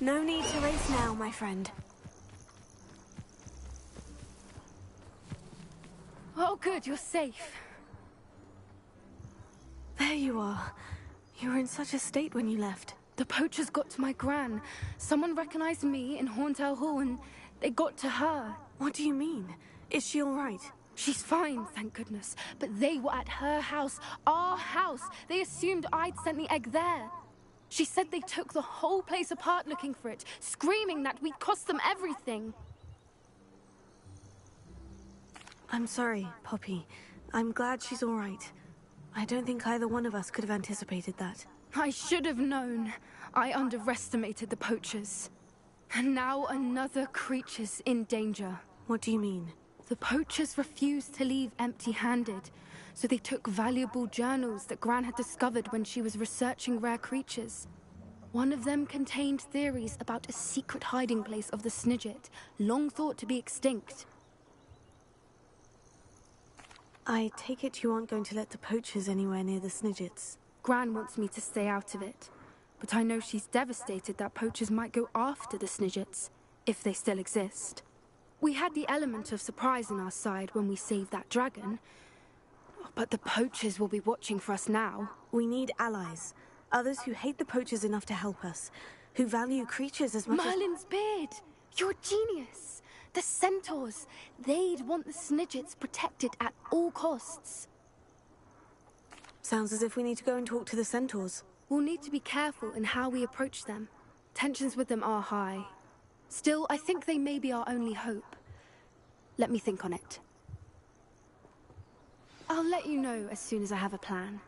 No need to race now, my friend. Oh good, you're safe. There you are. You were in such a state when you left. The poachers got to my gran. Someone recognized me in Horntail Hall and they got to her. What do you mean? Is she all right? She's fine, thank goodness. But they were at her house, our house. They assumed I'd sent the egg there. She said they took the whole place apart looking for it, screaming that we'd cost them everything. I'm sorry, Poppy. I'm glad she's all right. I don't think either one of us could have anticipated that. I should have known. I underestimated the poachers. And now another creature's in danger. What do you mean? The poachers refused to leave empty-handed, so they took valuable journals that Gran had discovered when she was researching rare creatures. One of them contained theories about a secret hiding place of the Snidget, long thought to be extinct. I take it you aren't going to let the poachers anywhere near the Snidgets. Gran wants me to stay out of it, but I know she's devastated that poachers might go after the Snidgets, if they still exist. We had the element of surprise on our side when we saved that dragon, but the poachers will be watching for us now. We need allies. Others who hate the poachers enough to help us, who value creatures as much as... Merlin's beard! You're a genius! The centaurs! They'd want the Snidgets protected at all costs. Sounds as if we need to go and talk to the centaurs. We'll need to be careful in how we approach them. Tensions with them are high. Still, I think they may be our only hope. Let me think on it. I'll let you know as soon as I have a plan.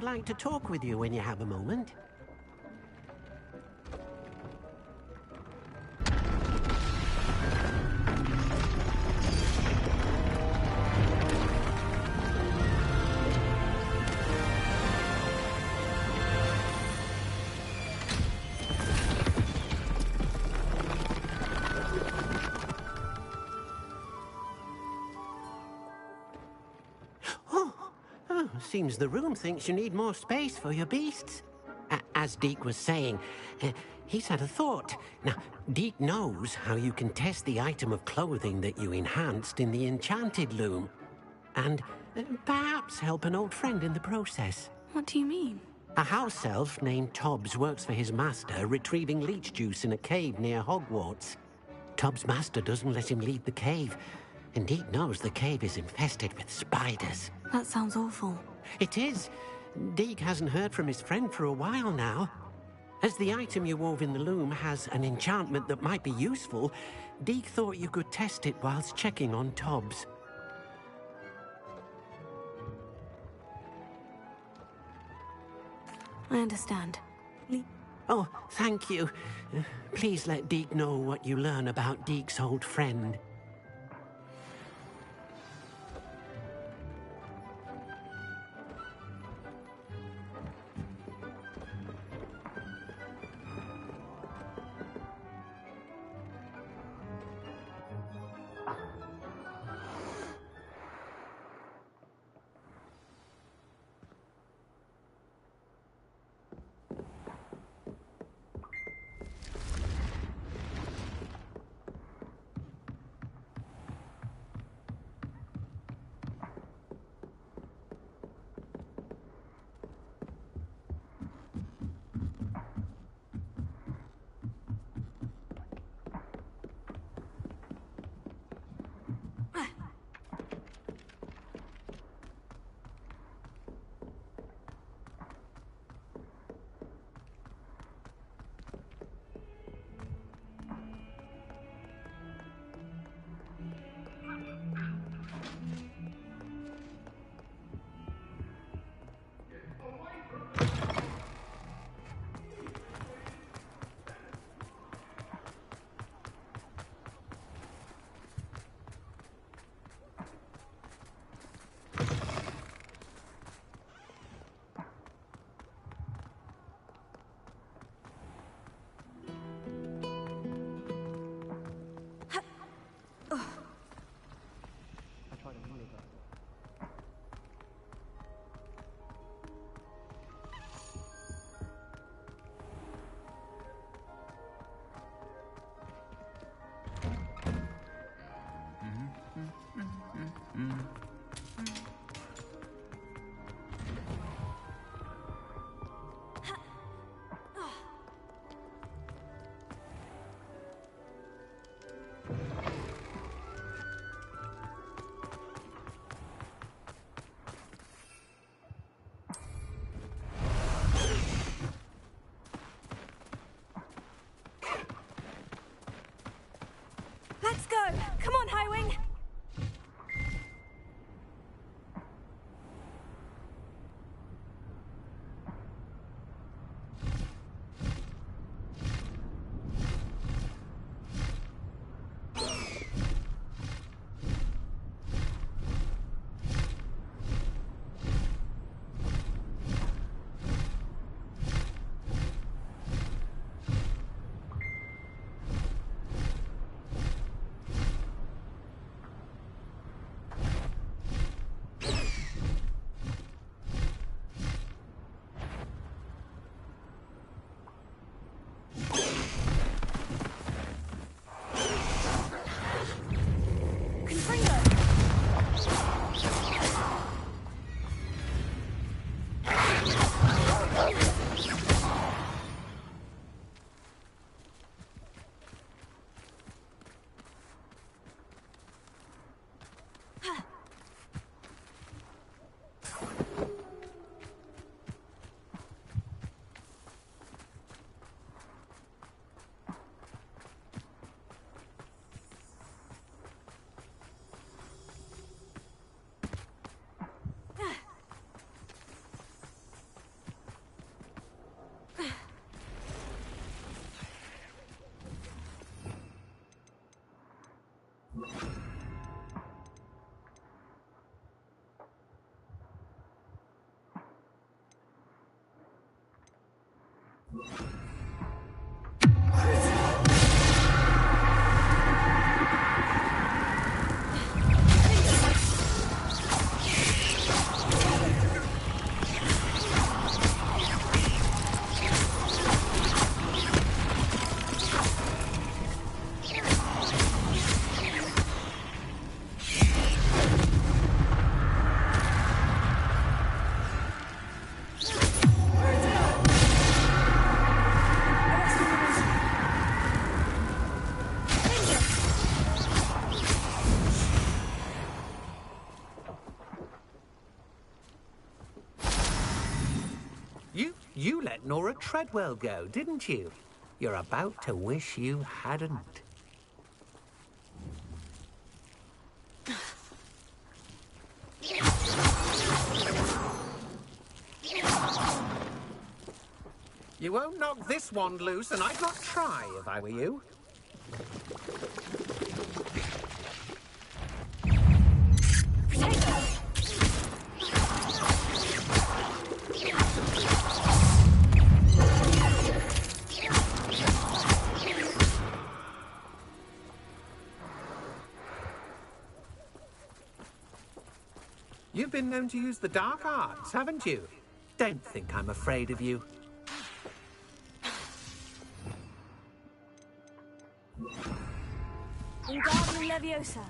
like to talk with you when you have a moment. Seems the room thinks you need more space for your beasts. As Deke was saying, he's had a thought. Now, Deke knows how you can test the item of clothing that you enhanced in the enchanted loom. And perhaps help an old friend in the process. What do you mean? A house elf named Tobbs works for his master, retrieving leech juice in a cave near Hogwarts. Tobbs' master doesn't let him leave the cave, and Deke knows the cave is infested with spiders. That sounds awful. It is. Deke hasn't heard from his friend for a while now. As the item you wove in the loom has an enchantment that might be useful, Deke thought you could test it whilst checking on Tobbs. I understand. Oh, thank you. Please let Deke know what you learn about Deke's old friend. You let Nora Treadwell go, didn't you? You're about to wish you hadn't. You won't knock this wand loose, and I'd not try if I were you. You've been known to use the dark arts, haven't you? Don't think I'm afraid of you. Wingardium Leviosa.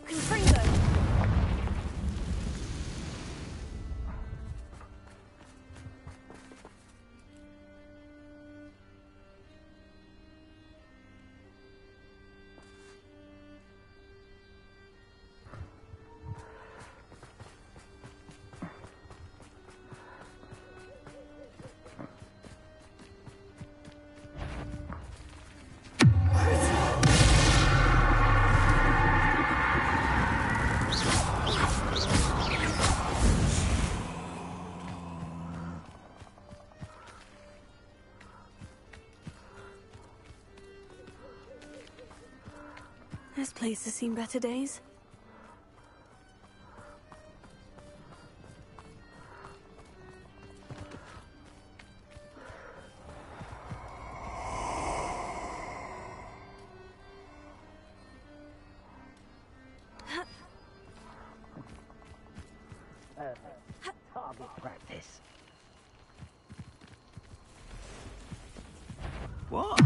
Confringo. This place has seen better days. Target practice. What?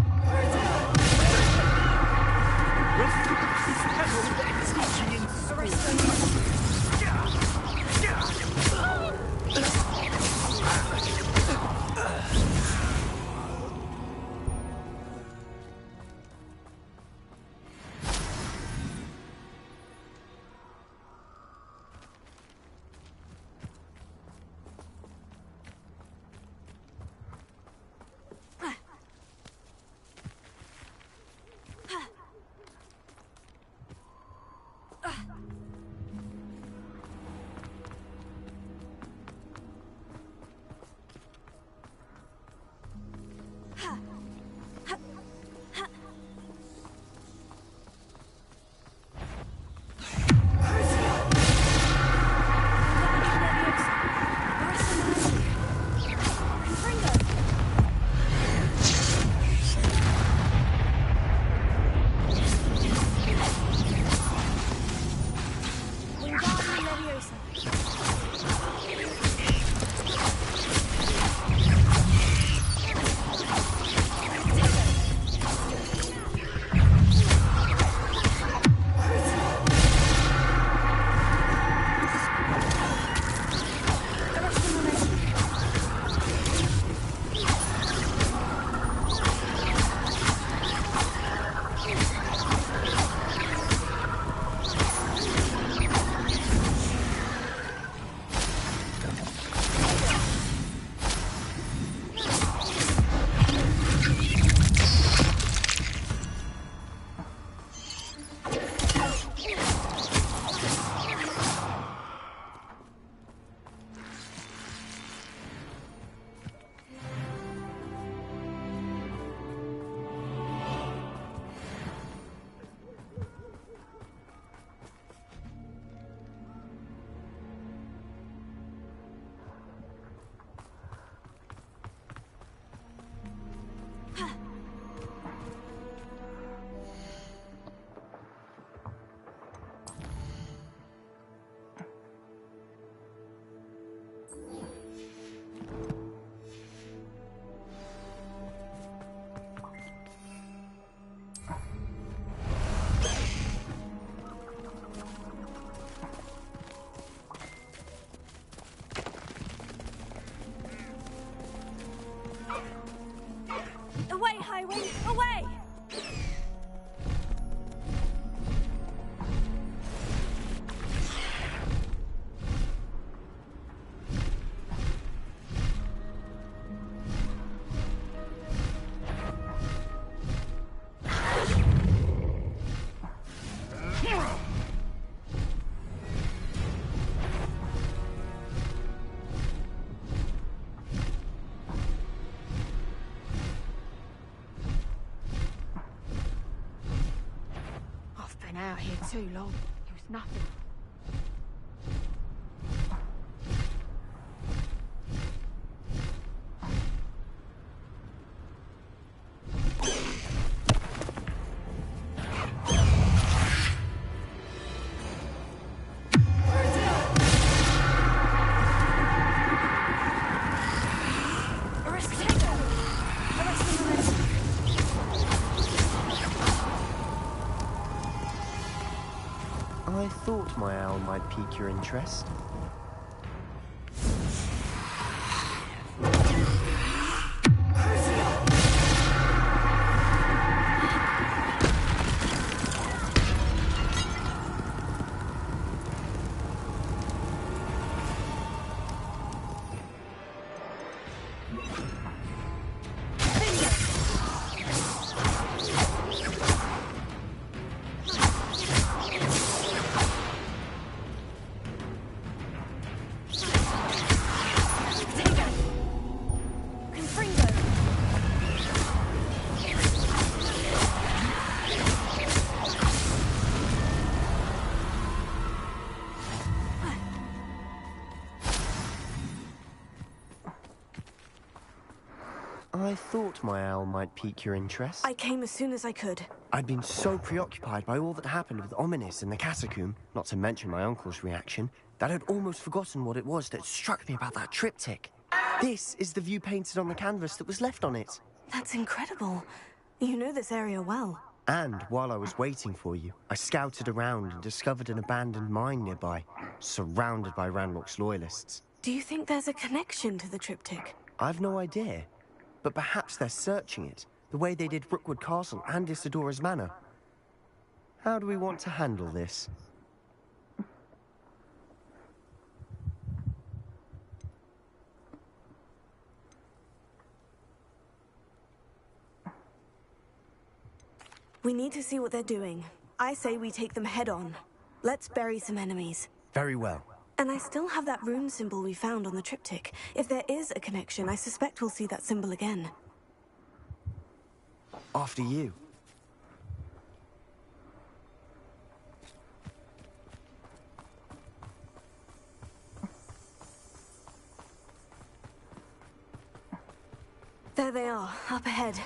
out here too long. It was nothing. I thought my owl might pique your interest. I thought my owl might pique your interest. I came as soon as I could. I'd been so preoccupied by all that happened with Ominis in the catacomb, not to mention my uncle's reaction, that I'd almost forgotten what it was that struck me about that triptych. This is the view painted on the canvas that was left on it. That's incredible. You know this area well. And while I was waiting for you, I scouted around and discovered an abandoned mine nearby, surrounded by Ranrock's loyalists. Do you think there's a connection to the triptych? I've no idea, but perhaps they're searching it, the way they did Rookwood Castle and Isidora's Manor. How do we want to handle this? We need to see what they're doing. I say we take them head on. Let's bury some enemies. Very well. And I still have that rune symbol we found on the triptych. If there is a connection, I suspect we'll see that symbol again. After you. There they are, up ahead.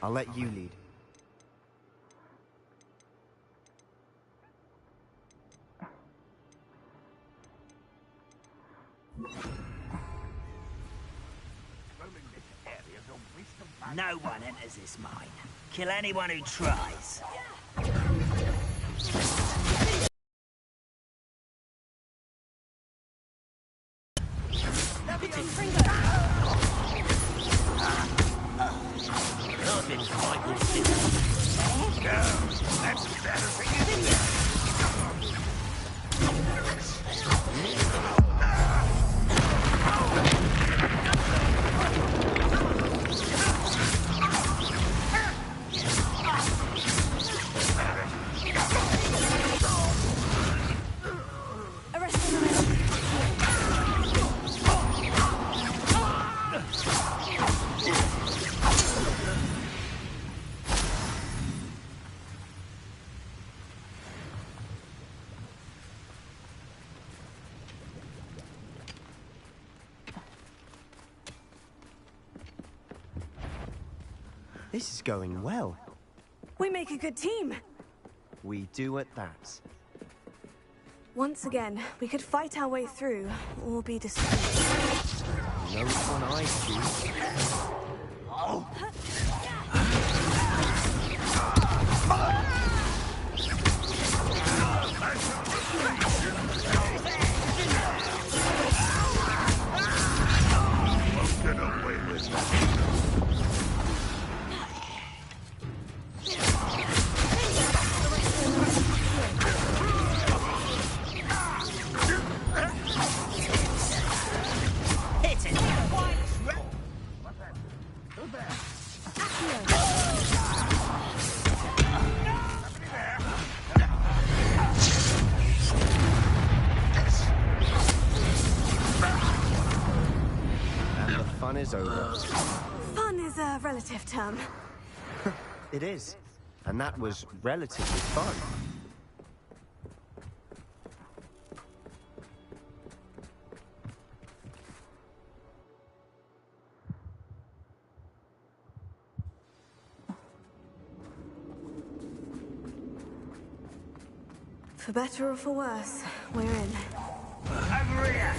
I'll let you lead. No one enters this mine. Kill anyone who tries. This is going well. We make a good team. We do at that. Once again, we could fight our way through, or be destroyed. You know which one I choose. Get away with that. Fun is over. Fun is a relative term. It is. And that was relatively fun. For better or for worse, we're in. Over here!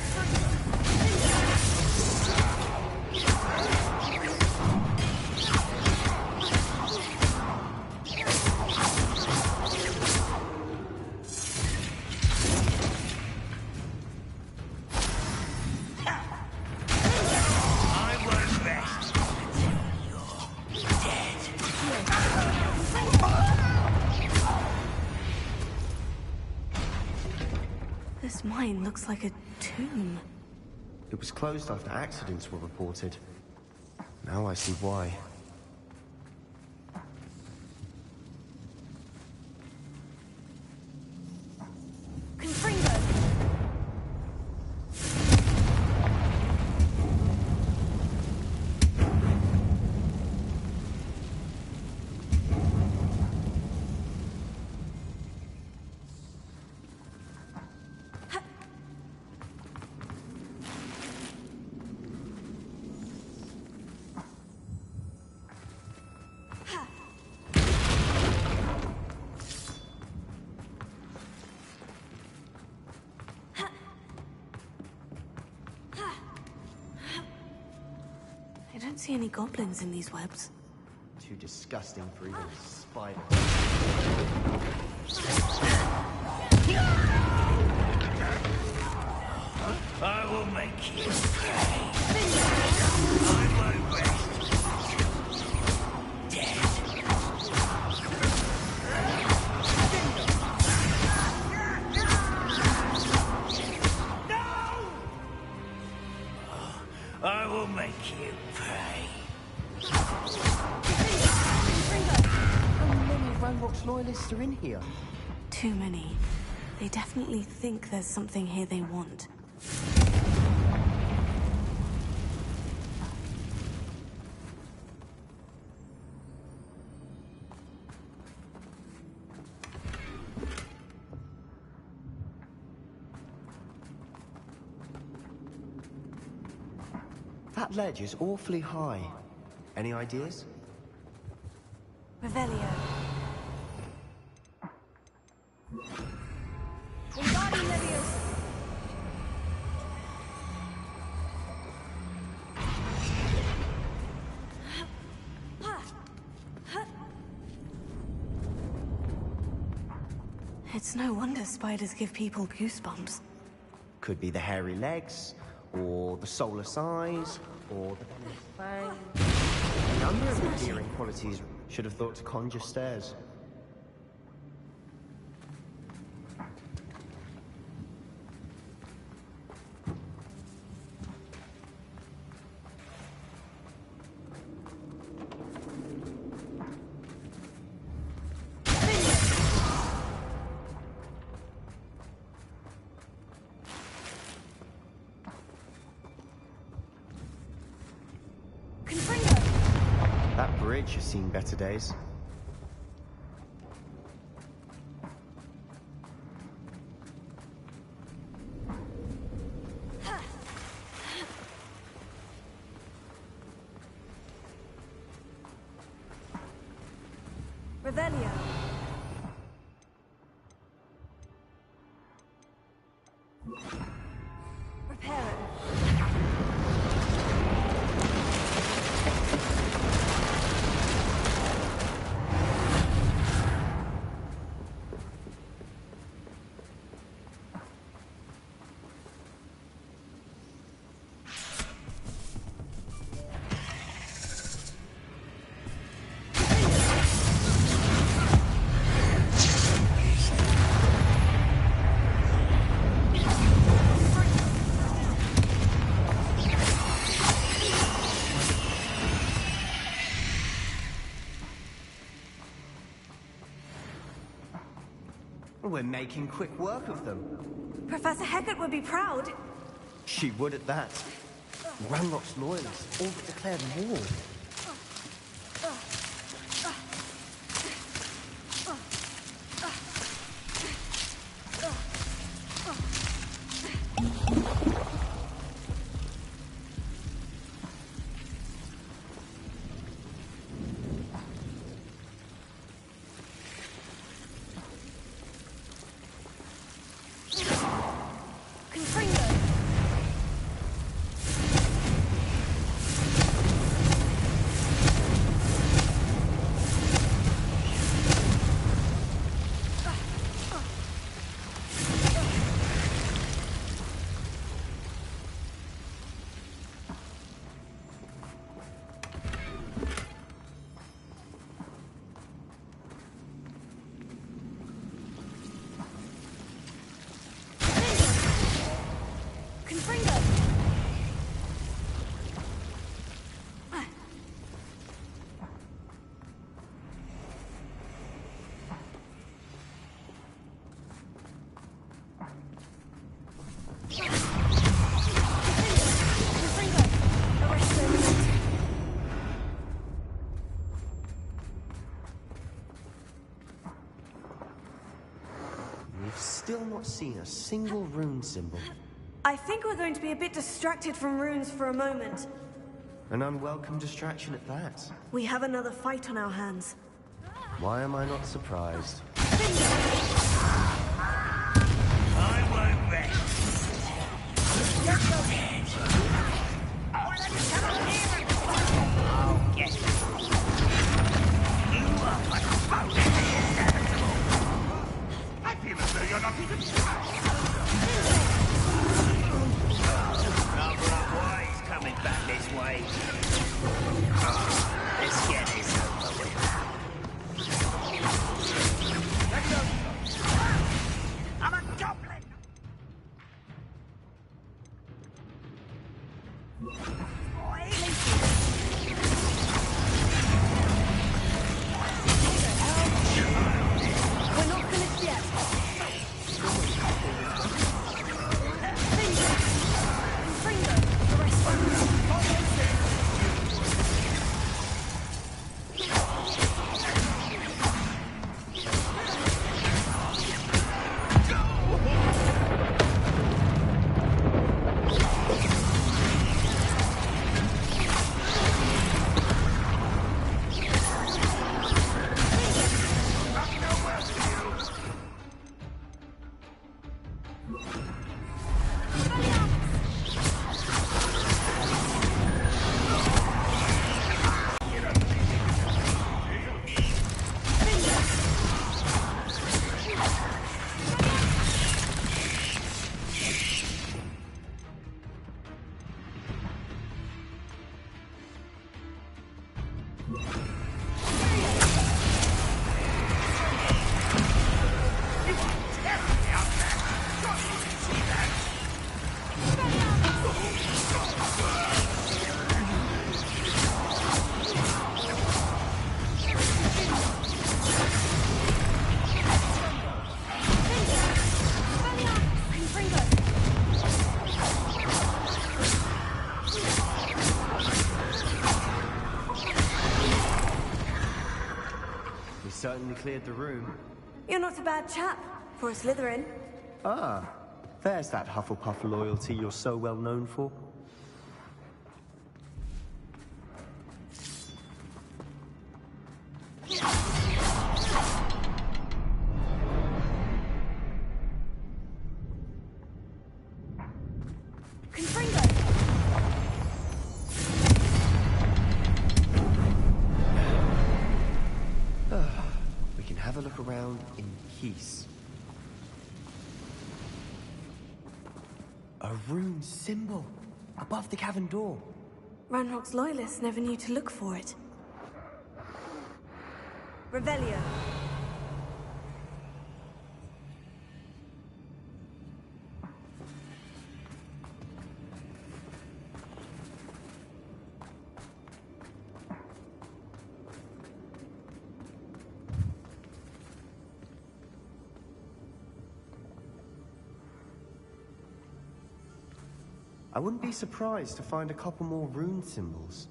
This mine looks like a tomb. It was closed after accidents were reported. Now I see why. Confringo! I don't see any goblins in these webs. Too disgusting for even a spider. I will make you pay. I won't rest. Dead. No! I will make you pay. How many Ranrock's loyalists are in here? Too many. They definitely think there's something here they want. That ledge is awfully high. Any ideas? Revelio. It's no wonder spiders give people goosebumps. Could be the hairy legs, or the solar size, or the venomous fang. A number of endearing qualities. Should have thought to conjure stairs. That bridge has seen better days. Revelio. Reparo. We're making quick work of them. Professor Hecat would be proud. She would at that. Ranrock's loyalists all but declared war. still not seen a single rune symbol. I think we're going to be a bit distracted from runes for a moment. An unwelcome distraction at that. We have another fight on our hands. Why am I not surprised? I won't rest. I'll get you. You are my foe. I feel as though you're not even Boys coming back this way. Let's get this over with. I'm a goblin! We're not finished yet. Certainly cleared the room. You're not a bad chap for a Slytherin. Ah, there's that Hufflepuff loyalty you're so well known for. Have a look around in peace. A rune symbol above the cavern door. Ranrock's loyalists never knew to look for it. Revelio. I wouldn't be surprised to find a couple more rune symbols.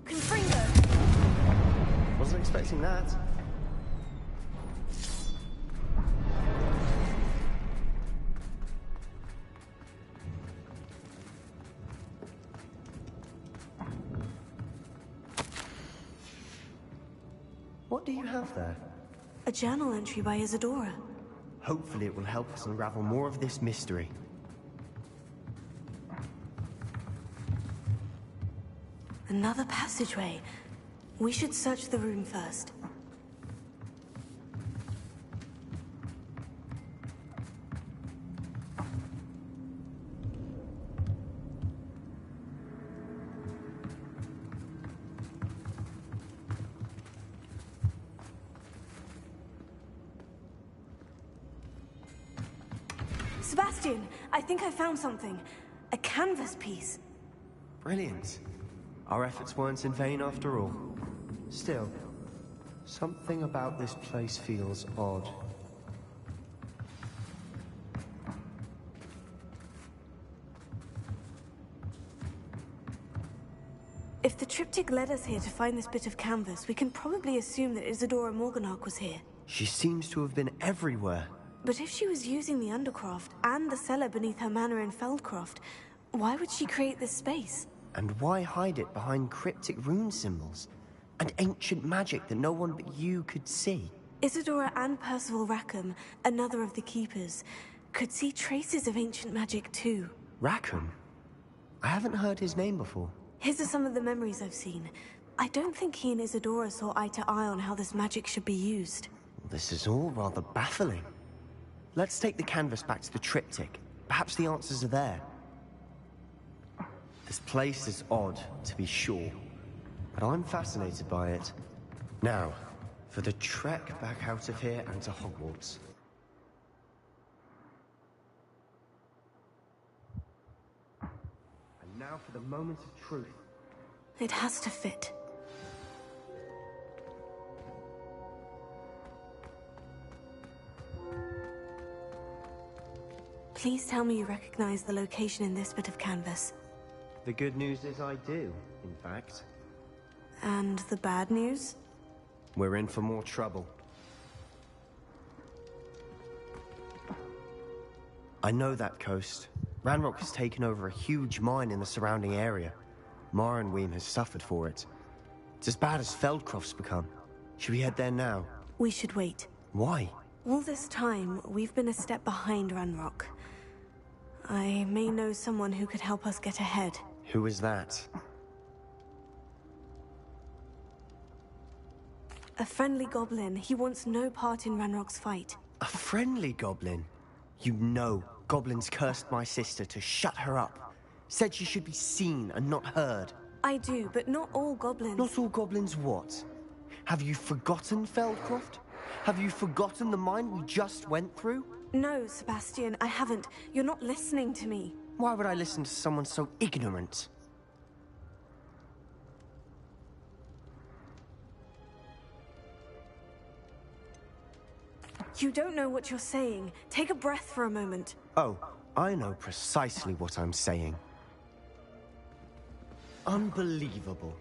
Confringo! Wasn't expecting that. What do you have there? A journal entry by Isadora. Hopefully it will help us unravel more of this mystery. Another passageway. We should search the room first. Sebastian, I think I found something. A canvas piece. Brilliant. Our efforts weren't in vain after all. Still, something about this place feels odd. triptych led us here to find this bit of canvas, we can probably assume that Isadora Morganach was here. She seems to have been everywhere. But if she was using the Undercroft and the cellar beneath her manor in Feldcroft, why would she create this space? And why hide it behind cryptic rune symbols? And ancient magic that no one but you could see? Isadora and Percival Rackham, another of the Keepers, could see traces of ancient magic too. Rackham? I haven't heard his name before. His are some of the memories I've seen. I don't think he and Isadora saw eye to eye on how this magic should be used. This is all rather baffling. Let's take the canvas back to the triptych. Perhaps the answers are there. This place is odd, to be sure, but I'm fascinated by it. Now, for the trek back out of here and to Hogwarts. And now for the moment of truth. It has to fit. Please tell me you recognize the location in this bit of canvas. The good news is I do, in fact. And the bad news? We're in for more trouble. I know that coast. Ranrock has taken over a huge mine in the surrounding area. Mornweem has suffered for it. It's as bad as Feldcroft's become. Should we head there now? We should wait. Why? All this time, we've been a step behind Ranrock. I may know someone who could help us get ahead. Who is that? A friendly goblin. He wants no part in Ranrock's fight. A friendly goblin? You know, goblins cursed my sister to shut her up. Said she should be seen and not heard. I do, but not all goblins. Not all goblins what? Have you forgotten Feldcroft? Have you forgotten the mine we just went through? No, Sebastian, I haven't. You're not listening to me. Why would I listen to someone so ignorant? You don't know what you're saying. Take a breath for a moment. Oh, I know precisely what I'm saying. Unbelievable.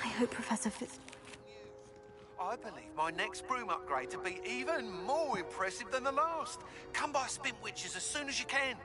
I hope Professor Fitz... I believe my next broom upgrade to be even more impressive than the last. Come by Spintwitches as soon as you can.